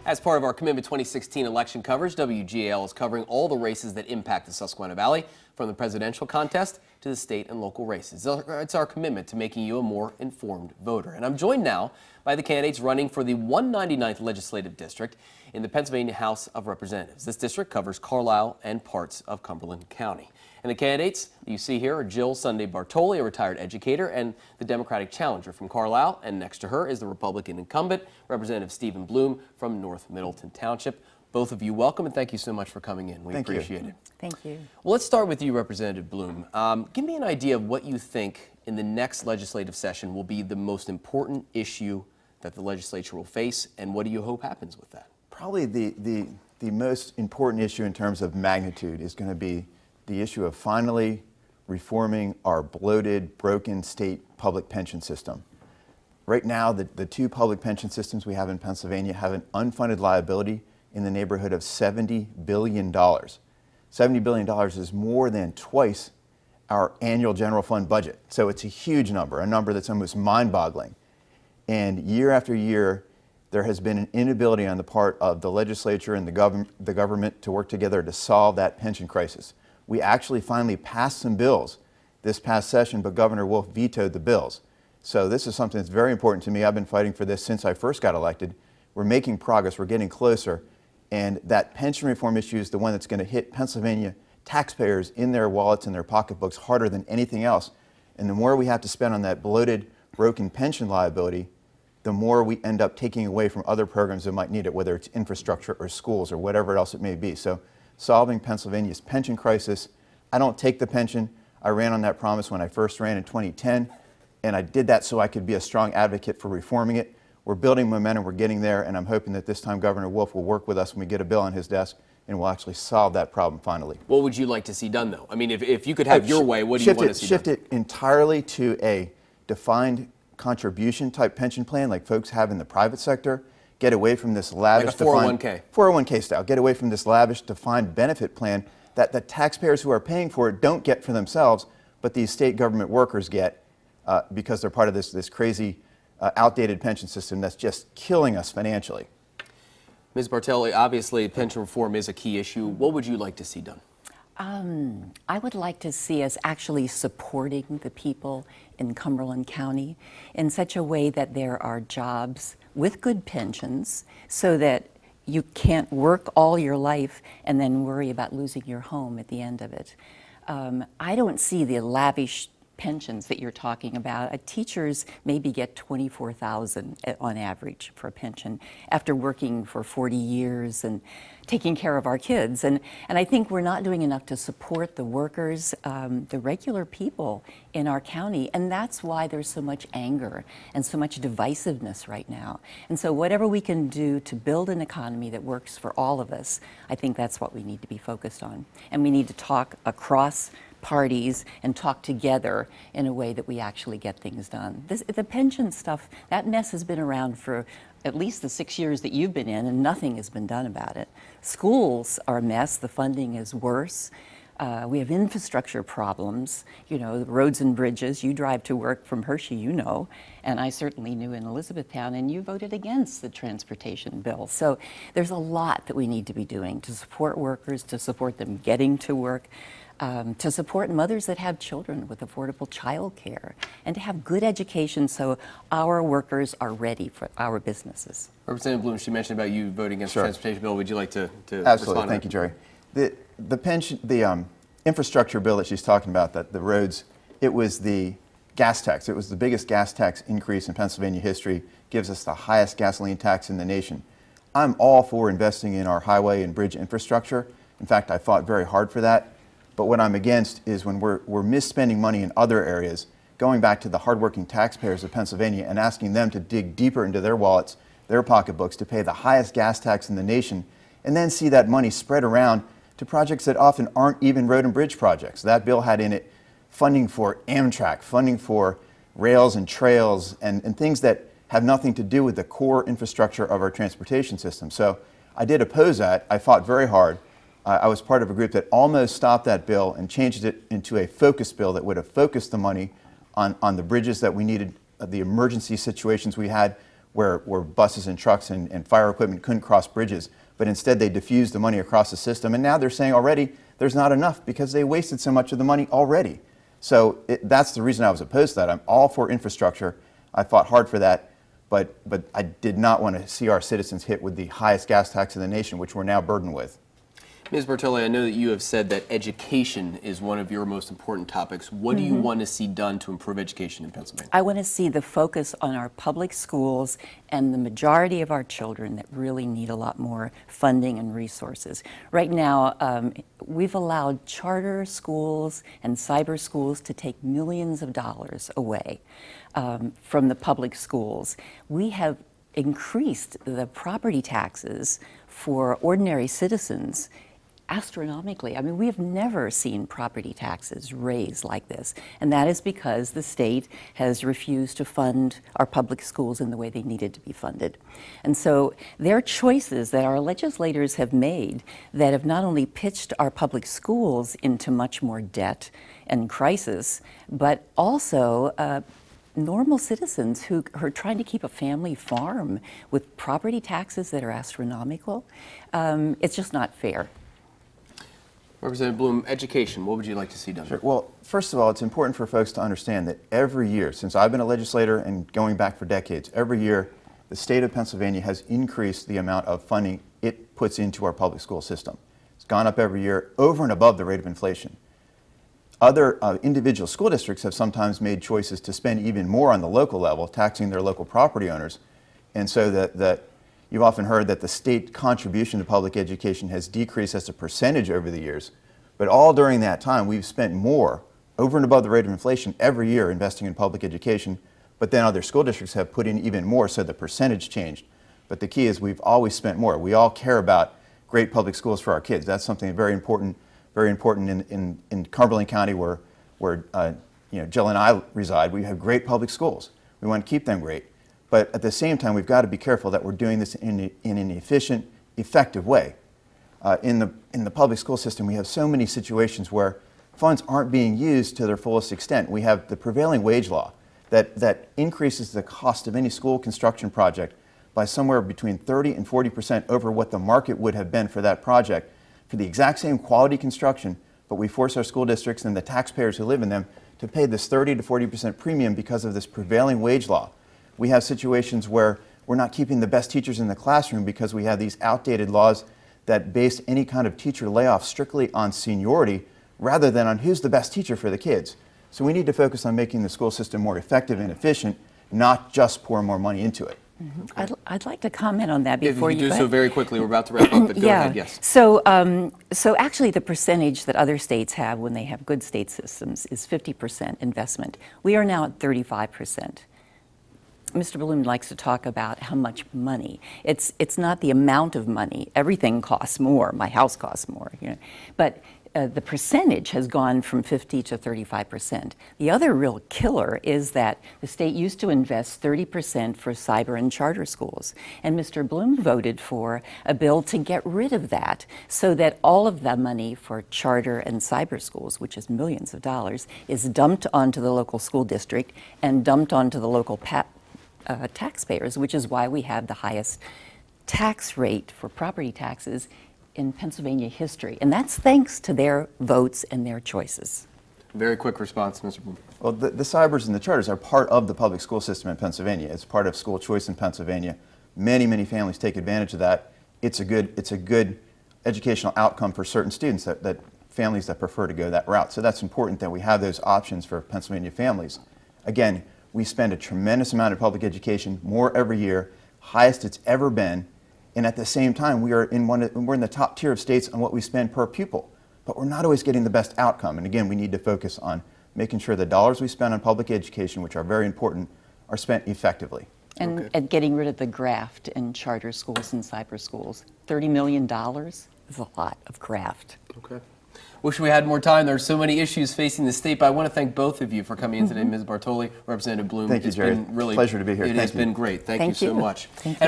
As part of our Commitment 2016 election coverage, WGAL is covering all the races that impact the Susquehanna Valley, from the presidential contest to the state and local races. It's our commitment to making you a more informed voter. And I'm joined now by the candidates running for the 199th Legislative District in the Pennsylvania House of Representatives. This district covers Carlisle and parts of Cumberland County. And the candidates you see here are Jill Sunday Bartoli, a retired educator, and the Democratic challenger from Carlisle. And next to her is the Republican incumbent, Representative Stephen Bloom from North Middleton Township. Both of you welcome, and thank you so much for coming in. We appreciate it. Thank you. Well, let's start with you, Representative Bloom. Give me an idea of what you think in the next legislative session will be the most important issue that the legislature will face, and what do you hope happens with that? Probably the most important issue in terms of magnitude is going to be the issue of finally reforming our bloated, broken state public pension system. Right now, the two public pension systems we have in Pennsylvania have an unfunded liability in the neighborhood of $70 billion. $70 billion is more than twice our annual general fund budget. So it's a huge number, a number that's almost mind-boggling. And year after year, there has been an inability on the part of the legislature and the government to work together to solve that pension crisis. We actually finally passed some bills this past session, but Governor Wolf vetoed the bills. So this is something that's very important to me. I've been fighting for this since I first got elected. We're making progress, we're getting closer, and that pension reform issue is the one that's going to hit Pennsylvania taxpayers in their wallets and their pocketbooks harder than anything else. And the more we have to spend on that bloated, broken pension liability, the more we end up taking away from other programs that might need it, whether it's infrastructure or schools or whatever else it may be. So solving Pennsylvania's pension crisis. I don't take the pension. I ran on that promise when I first ran in 2010, and I did that so I could be a strong advocate for reforming it. We're building momentum, we're getting there, and I'm hoping that this time Governor Wolf will work with us when we get a bill on his desk and we'll actually solve that problem finally. What would you like to see done, though? I mean, if you could have your way, what do you want to see Shift done? it entirely to a defined contribution type pension plan like folks have in the private sector. Get away from this lavish, like a 401k. 401k style. Get away from this lavish defined benefit plan that the taxpayers who are paying for it don't get for themselves, but these state government workers get because they're part of this crazy outdated pension system that's just killing us financially. Ms. Bartoli, obviously pension reform is a key issue. What would you like to see done? I would like to see us actually supporting the people in Cumberland County in such a way that there are jobs with good pensions so that you can't work all your life and then worry about losing your home at the end of it. I don't see the lavish pensions that you're talking about. Teachers maybe get $24,000 on average for a pension after working for 40 years and taking care of our kids. And I think we're not doing enough to support the workers, the regular people in our county. And that's why there's so much anger and so much divisiveness right now. And so whatever we can do to build an economy that works for all of us, I think that's what we need to be focused on. And we need to talk across parties and talk together in a way that we actually get things done. The pension stuff, that mess has been around for at least the 6 years that you've been in, and nothing has been done about it. Schools are a mess. The funding is worse. We have infrastructure problems, you know, the roads and bridges. You drive to work from Hershey, you know, and I certainly knew in Elizabethtown, and you voted against the transportation bill. So there's a lot that we need to be doing to support workers, to support them getting to work, to support mothers that have children with affordable child care, and to have good education so our workers are ready for our businesses. Representative Bloom, she mentioned about you voting against the transportation bill. Would you like to Absolutely. respond? Thank you, Jerry. The infrastructure bill that she's talking about, the roads, it was the gas tax. It was the biggest gas tax increase in Pennsylvania history, gives us the highest gasoline tax in the nation. I'm all for investing in our highway and bridge infrastructure. In fact, I fought very hard for that. But what I'm against is when we're misspending money in other areas, going back to the hardworking taxpayers of Pennsylvania and asking them to dig deeper into their wallets, their pocketbooks, to pay the highest gas tax in the nation, and then see that money spread around to projects that often aren't even road and bridge projects. That bill had in it funding for Amtrak, funding for rails and trails, and things that have nothing to do with the core infrastructure of our transportation system. So I did oppose that. I fought very hard. I was part of a group that almost stopped that bill and changed it into a focus bill that would have focused the money on the bridges that we needed, the emergency situations we had where buses and trucks and fire equipment couldn't cross bridges, but instead they diffused the money across the system. And now they're saying already there's not enough because they wasted so much of the money already. So that's the reason I was opposed to that. I'm all for infrastructure. I fought hard for that, but I did not want to see our citizens hit with the highest gas tax in the nation, which we're now burdened with. Ms. Bartoli, I know that you have said that education is one of your most important topics. What do you want to see done to improve education in Pennsylvania? I want to see the focus on our public schools and the majority of our children that really need a lot more funding and resources. Right now, we've allowed charter schools and cyber schools to take millions of dollars away from the public schools. We have increased the property taxes for ordinary citizens astronomically. I mean, we have never seen property taxes raised like this, and that is because the state has refused to fund our public schools in the way they needed to be funded. And so there are choices that our legislators have made that have not only pitched our public schools into much more debt and crisis, but also normal citizens who are trying to keep a family farm with property taxes that are astronomical. It's just not fair. Representative Bloom, education, what would you like to see done? Sure. Well, first of all, it's important for folks to understand that every year, since I've been a legislator and going back for decades, every year the state of Pennsylvania has increased the amount of funding it puts into our public school system. It's gone up every year over and above the rate of inflation. Other individual school districts have sometimes made choices to spend even more on the local level, taxing their local property owners. And so that you've often heard that the state contribution to public education has decreased as a percentage over the years. But all during that time, we've spent more, over and above the rate of inflation, every year investing in public education. But then other school districts have put in even more, so the percentage changed. But the key is we've always spent more. We all care about great public schools for our kids. That's something very important in Cumberland County, where Jill and I reside. We have great public schools. We want to keep them great. But at the same time, we've got to be careful that we're doing this in an efficient, effective way. In the public school system, we have so many situations where funds aren't being used to their fullest extent. We have the prevailing wage law that increases the cost of any school construction project by somewhere between 30 and 40% over what the market would have been for that project for the exact same quality construction, but we force our school districts and the taxpayers who live in them to pay this 30 to 40% premium because of this prevailing wage law. We have situations where we're not keeping the best teachers in the classroom because we have these outdated laws that base any kind of teacher layoff strictly on seniority rather than on who's the best teacher for the kids. So we need to focus on making the school system more effective and efficient, not just pour more money into it. Mm-hmm. I'd like to comment on that before if you you do so very quickly. We're about to wrap up, but go ahead, yes. So actually the percentage that other states have when they have good state systems is 50% investment. We are now at 35%. Mr. Bloom likes to talk about how much money. It's not the amount of money. Everything costs more. My house costs more. But the percentage has gone from 50 to 35%. The other real killer is that the state used to invest 30% for cyber and charter schools. And Mr. Bloom voted for a bill to get rid of that so that all of the money for charter and cyber schools, which is millions of dollars, is dumped onto the local school district and dumped onto the local taxpayers, which is why we have the highest tax rate for property taxes in Pennsylvania history. And that's thanks to their votes and their choices. Very quick response, Mr. Bloom. Well, the cybers and the charters are part of the public school system in Pennsylvania. It's part of school choice in Pennsylvania. Many, many families take advantage of that. It's a good educational outcome for certain students, that families that prefer to go that route. So that's important that we have those options for Pennsylvania families. Again, we spend a tremendous amount of public education, more every year, highest it's ever been. And at the same time, we're in the top tier of states on what we spend per pupil. But we're not always getting the best outcome. And again, we need to focus on making sure the dollars we spend on public education, which are very important, are spent effectively. And getting rid of the graft in charter schools and cyber schools. $30 million is a lot of graft. Okay. Wish we had more time. There are so many issues facing the state, but I want to thank both of you for coming in today, Ms. Bartoli, Representative Bloom. Thank you, Jerry. It's been really pleasure to be here. It has been great. Thank you so much. Thank you.